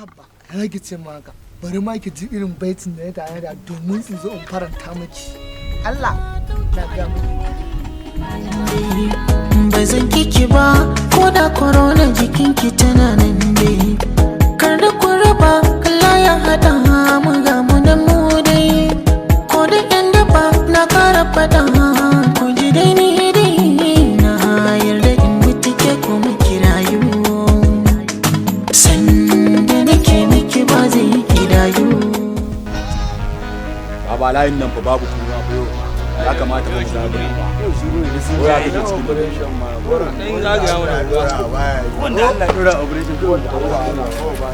Haba, rage ce maka. Bari ma ki ji irin baitin da ya tare da domin in zo in faranta miki. Allah na ga miki. Ba zan kiki ba, ko da korona jikinki tana nan dai. Kar da ku raba, Allah ya haɗa mu ga mu da mu dai. Ko da ƴan daba na ƙara faɗa, ku ji dai ni dai. Na yarda in mutu ke kuma kirayu. Sanda nake miki ba zai kidayu. A ba layin nan fa babu kuma ba yau. Ya kamata mu zagaye ba. Ko ya kike cikin operation ma. Dan zagaya wannan ruwa. Wanda Allah ya dora operation ko wanda Allah ko ba.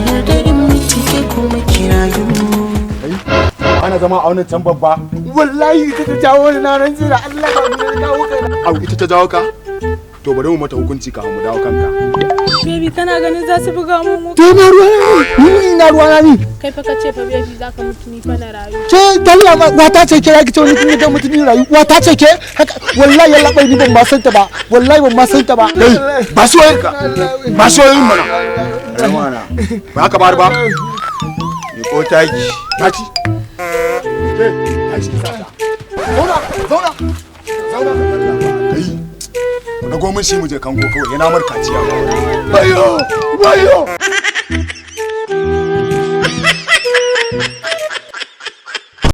Yarda in mutu ke kuma kirayu. Ana zama a wannan can babba. Wallahi ita ta jawo ni na rantsi da Allah ba mu dawo kai. Au ita ta jawo ka? To bari mu mata hukunci kafin mu dawo kanka. Baby kana ganin za su buga mu? To na ruwa ni na ruwa na ni. Kai fa kace fa baby zaka mutu ni fa na rayu. Ke dalla ma wata ce ke yake ce wani kin ga mutum rayu wata ce ke wallahi yalla bai ni ban ma san ta ba wallahi ban ma san ta ba. Ba so yanka. Ba so yin mana. Mana. Ba ka bar ba. Ni ko taki. Taki. Ke ai shi sata. Zauna. Kai. Na gomin shi mu je kango kawai yana markaciya. Bayo.